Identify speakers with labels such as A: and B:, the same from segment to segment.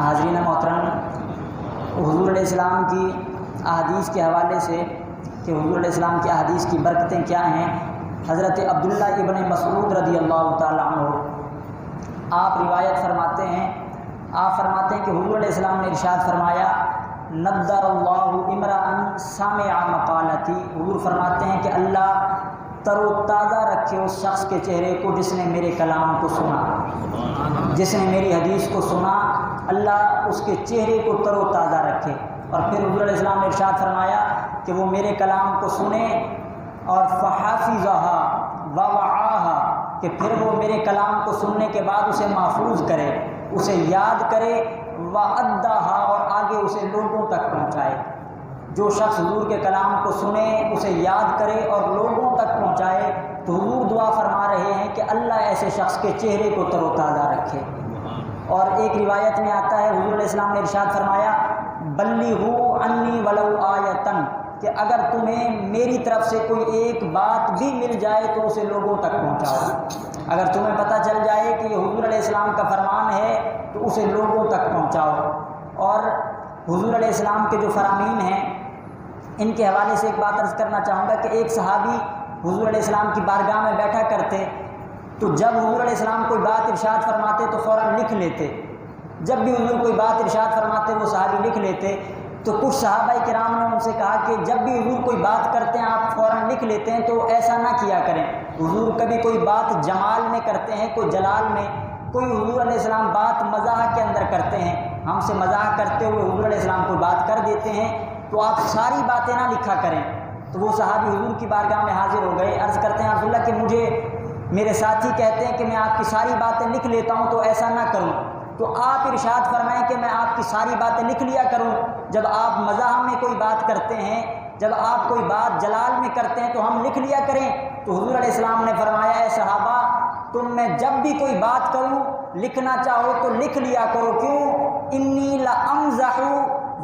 A: حاضرین محترم، حضور علیہ السلام کی احادیث کے حوالے سے کہ حضور علیہ السلام کی احادیث کی برکتیں کیا ہیں، حضرت عبداللہ ابن مسعود رضی اللہ تعالیٰ عنہ آپ روایت فرماتے ہیں، آپ فرماتے ہیں کہ حضور علیہ السلام نے ارشاد فرمایا، نضر اللہ امرأ سامع مقالتی، حضور فرماتے ہیں کہ اللہ تر و تازہ رکھے اس شخص کے چہرے کو جس نے میرے کلام کو سنا، جس نے میری حدیث کو سنا، اللہ اس کے چہرے کو تر و تازہ رکھے۔ اور پھر حضور علیہ السلام نے ارشاد فرمایا کہ وہ میرے کلام کو سنے اور فحافظھا ووعاھا، کہ پھر وہ میرے کلام کو سننے کے بعد اسے محفوظ کرے، اسے یاد کرے، وادھاھا، اور آگے اسے لوگوں تک پہنچائے۔ جو شخص حضور کے کلام کو سنے، اسے یاد کرے اور لوگوں تک پہنچائے، تو حضور دعا فرما رہے ہیں کہ اللہ ایسے شخص کے چہرے کو تر و تازہ رکھے۔ اور ایک روایت میں آتا ہے، حضور علیہ السلام نے ارشاد فرمایا، بلغوا عنی ولو آیۃ، کہ اگر تمہیں میری طرف سے کوئی ایک بات بھی مل جائے تو اسے لوگوں تک پہنچاؤ۔ اگر تمہیں پتہ چل جائے کہ یہ حضور علیہ السلام کا فرمان ہے تو اسے لوگوں تک پہنچاؤ۔ اور حضور علیہ السلام کے جو فرامین ہیں، ان کے حوالے سے ایک بات عرض کرنا چاہوں گا کہ ایک صحابی حضور علیہ السلام کی بارگاہ میں بیٹھا کرتے، تو جب حضور علیہ السلام کوئی بات ارشاد فرماتے تو فوراً لکھ لیتے۔ جب بھی حضور کوئی بات ارشاد فرماتے وہ صحابی لکھ لیتے۔ تو کچھ صحابہ کرام نے ان سے کہا کہ جب بھی حضور کوئی بات کرتے ہیں آپ فوراً لکھ لیتے ہیں، تو ایسا نہ کیا کریں۔ حضور کبھی کوئی بات جمال میں کرتے ہیں، کوئی جلال میں، کوئی حضور علیہ السلام بات مزاح کے اندر کرتے ہیں، ہم سے مزاح کرتے ہوئے حضور علیہ السلام کوئی بات کر دیتے ہیں، تو آپ ساری باتیں نہ لکھا کریں۔ تو وہ صحابی حضور کی بارگاہ میں حاضر ہو گئے، عرض کرتے ہیں رسول اللہ کہ مجھے میرے ساتھی کہتے ہیں کہ میں آپ کی ساری باتیں لکھ لیتا ہوں، تو ایسا نہ کروں۔ تو آپ ارشاد فرمائیں کہ میں آپ کی ساری باتیں لکھ لیا کروں۔ جب آپ مزاح میں کوئی بات کرتے ہیں، جب آپ کوئی بات جلال میں کرتے ہیں تو ہم لکھ لیا کریں۔ تو حضور علیہ السلام نے فرمایا، اے صحابہ، تم میں جب بھی کوئی بات کروں لکھنا چاہو تو لکھ لیا کرو۔ کیوں؟ انی لامزح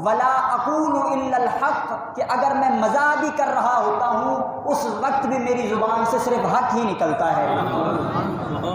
A: ولا اقول الا الحق، کہ اگر میں مزاح بھی کر رہا ہوتا ہوں اس وقت بھی میری زبان سے صرف حق ہی نکلتا ہے،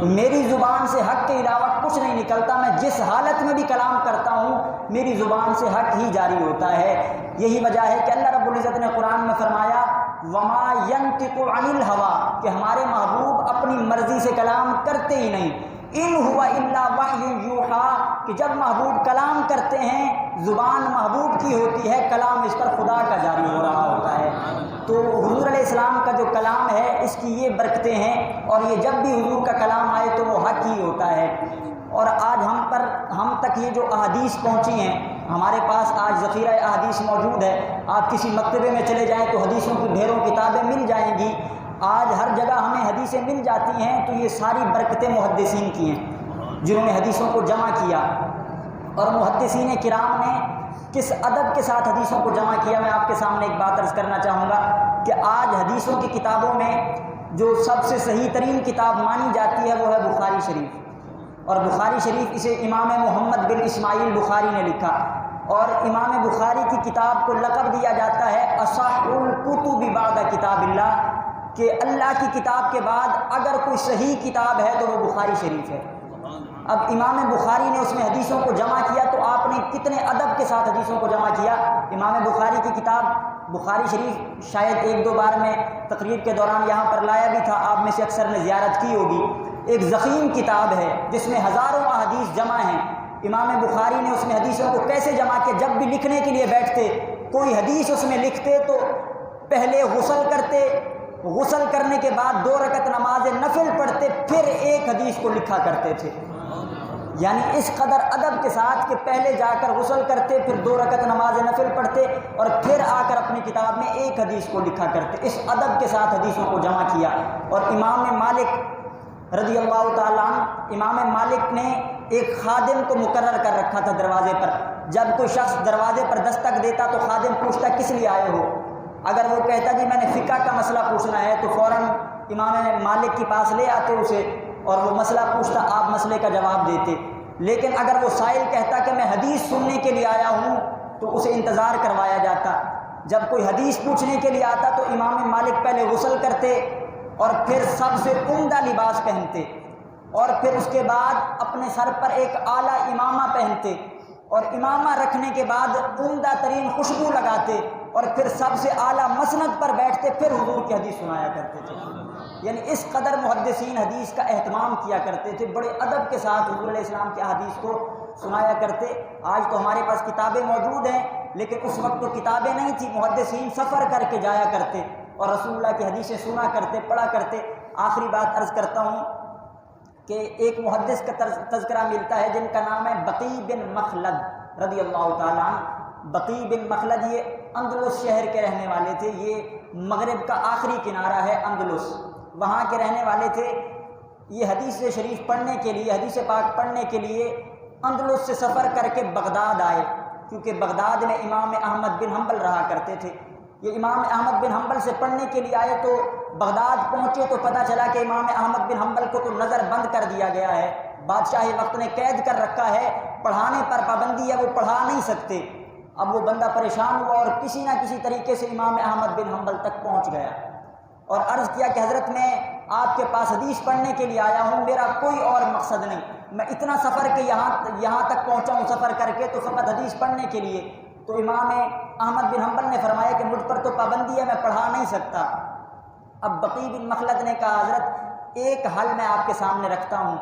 A: میری زبان سے حق کے علاوہ کچھ نہیں نکلتا۔ میں جس حالت میں بھی کلام کرتا ہوں میری زبان سے حق ہی جاری ہوتا ہے۔ یہی وجہ ہے کہ اللہ رب العزت نے قرآن میں فرمایا، وما ينطق عن الهوى، کہ ہمارے محبوب اپنی مرضی سے کلام کرتے ہی نہیں، ان هو الا وحی یوحیٰ، کہ جب محبوب کلام کرتے ہیں زبان محبوب کی ہوتی ہے، کلام اس پر خدا کا جاری ہو رہا ہوتا ہے۔ تو حضور علیہ السلام کا جو کلام ہے اس کی یہ برکتیں ہیں، اور یہ جب بھی حضور کا کلام آئے تو وہ حق ہی ہوتا ہے۔ اور آج ہم تک یہ جو احادیث پہنچی ہیں، ہمارے پاس آج ذخیرہ احادیث موجود ہے۔ آپ کسی مکتبے میں چلے جائیں تو حدیثوں کی ڈھیروں کتابیں مل جائیں گی۔ آج ہر جگہ ہمیں حدیثیں مل جاتی ہیں، تو یہ ساری برکتیں محدثین کی ہیں جنہوں نے حدیثوں کو جمع کیا۔ اور محدثین کرام نے کس ادب کے ساتھ حدیثوں کو جمع کیا، میں آپ کے سامنے ایک بات عرض کرنا چاہوں گا کہ آج حدیثوں کی کتابوں میں جو سب سے صحیح ترین کتاب مانی جاتی ہے وہ ہے بخاری شریف۔ اور بخاری شریف اسے امام محمد بن اسماعیل بخاری نے لکھا، اور امام بخاری کی کتاب کو لقب دیا جاتا ہے اصح الکتب بعد کتاب اللہ، کہ اللہ کی کتاب کے بعد اگر کوئی صحیح کتاب ہے تو وہ بخاری شریف ہے۔ اب امام بخاری نے اس میں حدیثوں کو جمع کیا، تو آپ نے کتنے ادب کے ساتھ حدیثوں کو جمع کیا۔ امام بخاری کی کتاب بخاری شریف شاید ایک دو بار میں تقریر کے دوران یہاں پر لایا بھی تھا، آپ میں سے اکثر نے زیارت کی ہوگی۔ ایک ضخیم کتاب ہے جس میں ہزاروں احادیث جمع ہیں۔ امام بخاری نے اس میں حدیثوں کو کیسے جمع کیا، جب بھی لکھنے کے لیے بیٹھتے کوئی حدیث اس میں لکھتے تو پہلے غسل کرتے، غسل کرنے کے بعد 2 رکعت نماز نفل پڑھتے، پھر ایک حدیث کو لکھا کرتے تھے۔ یعنی اس قدر ادب کے ساتھ کہ پہلے جا کر غسل کرتے، پھر 2 رکعت نماز نفل پڑھتے، اور پھر آ کر اپنی کتاب میں ایک حدیث کو لکھا کرتے۔ اس ادب کے ساتھ حدیثوں کو جمع کیا۔ اور امام مالک رضی اللہ تعالیٰ عنہ، امام مالک نے ایک خادم کو مقرر کر رکھا تھا دروازے پر۔ جب کوئی شخص دروازے پر دستک دیتا تو خادم پوچھتا کس لیے آئے ہو؟ اگر وہ کہتا جی میں نے فقہ کا مسئلہ پوچھنا ہے تو فوراً امام مالک کے پاس لے آتے اسے، اور وہ مسئلہ پوچھتا، آپ مسئلے کا جواب دیتے۔ لیکن اگر وہ سائل کہتا کہ میں حدیث سننے کے لیے آیا ہوں تو اسے انتظار کروایا جاتا۔ جب کوئی حدیث پوچھنے کے لیے آتا تو امام مالک پہلے غسل کرتے اور پھر سب سے عمدہ لباس پہنتے، اور پھر اس کے بعد اپنے سر پر ایک اعلیٰ امامہ پہنتے، اور امامہ رکھنے کے بعد عمدہ ترین خوشبو لگاتے اور پھر سب سے اعلیٰ مسند پر بیٹھتے، پھر حضور کی حدیث سنایا کرتے تھے۔ یعنی اس قدر محدثین حدیث کا اہتمام کیا کرتے تھے، بڑے ادب کے ساتھ حضور علیہ السلام کی حدیث کو سنایا کرتے۔ آج تو ہمارے پاس کتابیں موجود ہیں، لیکن اس وقت تو کتابیں نہیں تھی، محدثین سفر کر کے جایا کرتے اور رسول اللہ کی حدیثیں سنا کرتے، پڑھا کرتے۔ آخری بات عرض کرتا ہوں کہ ایک محدث کا تذکرہ ملتا ہے جن کا نام ہے بقی بن مخلد رضی اللہ تعالیٰ عنہ۔ بقی بن مخلد یہ اندلس شہر کے رہنے والے تھے، یہ مغرب کا آخری کنارہ ہے اندلس، وہاں کے رہنے والے تھے۔ یہ حدیث شریف پڑھنے کے لیے، حدیث پاک پڑھنے کے لیے اندلس سے سفر کر کے بغداد آئے، کیونکہ بغداد میں امام احمد بن حنبل رہا کرتے تھے۔ یہ امام احمد بن حنبل سے پڑھنے کے لیے آئے تو بغداد پہنچے تو پتہ چلا کہ امام احمد بن حنبل کو تو نظر بند کر دیا گیا ہے، بادشاہ وقت نے قید کر رکھا ہے، پڑھانے پر پابندی ہے، وہ پڑھا نہیں سکتے۔ اب وہ بندہ پریشان ہوا اور کسی نہ کسی طریقے سے امام احمد بن حنبل تک پہنچ گیا اور عرض کیا کہ حضرت میں آپ کے پاس حدیث پڑھنے کے لیے آیا ہوں، میرا کوئی اور مقصد نہیں، میں اتنا سفر کے یہاں تک پہنچا ہوں سفر کر کے تو فقط حدیث پڑھنے کے لیے۔ تو امام احمد بن حنبل نے فرمایا کہ مجھ پر تو پابندی ہے، میں پڑھا نہیں سکتا۔ اب بقی بن مخلد نے کہا حضرت ایک حل میں آپ کے سامنے رکھتا ہوں،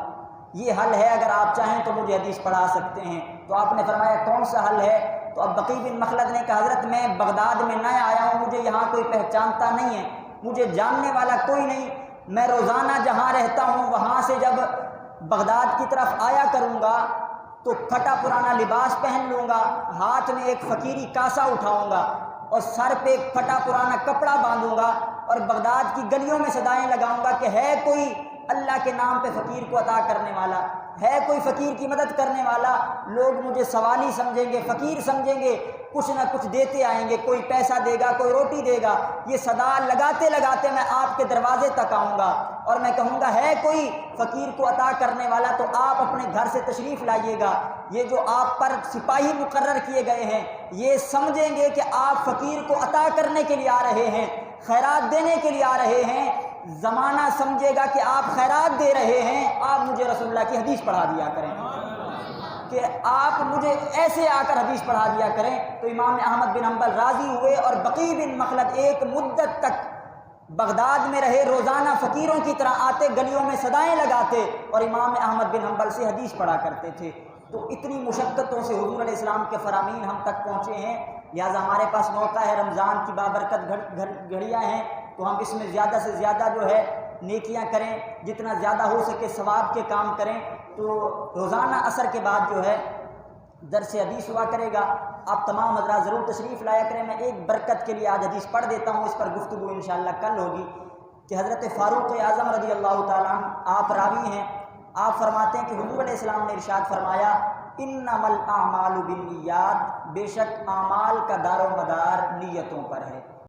A: یہ حل ہے، اگر آپ چاہیں تو مجھے حدیث پڑھا سکتے ہیں۔ تو آپ نے فرمایا کون سا حل ہے؟ تو اب بقی بن مخلد نے کہا حضرت میں بغداد میں نیا آیا ہوں، مجھے یہاں کوئی پہچانتا نہیں ہے، مجھے جاننے والا کوئی نہیں، میں روزانہ جہاں رہتا ہوں وہاں سے جب بغداد کی طرف آیا کروں گا تو پھٹا پرانا لباس پہن لوں گا، ہاتھ میں ایک فقیری کاسا اٹھاؤں گا اور سر پہ ایک پھٹا پرانا کپڑا باندھوں گا اور بغداد کی گلیوں میں صدائیں لگاؤں گا کہ ہے کوئی اللہ کے نام پہ فقیر کو عطا کرنے والا، ہے کوئی فقیر کی مدد کرنے والا۔ لوگ مجھے سوالی سمجھیں گے، فقیر سمجھیں گے، کچھ نہ کچھ دیتے آئیں گے، کوئی پیسہ دے گا، کوئی روٹی دے گا۔ یہ صدا لگاتے لگاتے میں آپ کے دروازے تک آؤں گا اور میں کہوں گا ہے کوئی فقیر کو عطا کرنے والا، تو آپ اپنے گھر سے تشریف لائیے گا۔ یہ جو آپ پر سپاہی مقرر کیے گئے ہیں یہ سمجھیں گے کہ آپ فقیر کو عطا کرنے کے لیے آ رہے ہیں، خیرات دینے کے لیے آ رہے ہیں، زمانہ سمجھے گا کہ آپ خیرات دے رہے ہیں، آپ مجھے رسول اللہ کی حدیث پڑھا دیا کریں، کہ آپ مجھے ایسے آ کر حدیث پڑھا دیا کریں۔ تو امام احمد بن حنبل راضی ہوئے اور بقی بن مخلد ایک مدت تک بغداد میں رہے، روزانہ فقیروں کی طرح آتے، گلیوں میں صدائیں لگاتے اور امام احمد بن حنبل سے حدیث پڑھا کرتے تھے۔ تو اتنی مشقتوں سے حضور علیہ السلام کے فرامین ہم تک پہنچے ہیں، لہٰذا ہمارے پاس موقع ہے، رمضان کی بابرکت گھڑیاں ہیں، تو ہم اس میں زیادہ سے زیادہ جو ہے نیکیاں کریں، جتنا زیادہ ہو سکے ثواب کے کام کریں۔ تو روزانہ عصر کے بعد جو ہے درس حدیث ہوا کرے گا، آپ تمام حضرات ضرور تشریف لایا کریں۔ میں ایک برکت کے لیے آج حدیث پڑھ دیتا ہوں، اس پر گفتگو انشاءاللہ کل ہوگی، کہ حضرت فاروق اعظم رضی اللہ تعالیٰ عنہ آپ راوی ہیں، آپ فرماتے ہیں کہ حضور علیہ السلام نے ارشاد فرمایا انما الاعمال بالنیات، بے شک اعمال کا دار و مدار نیتوں پر ہے۔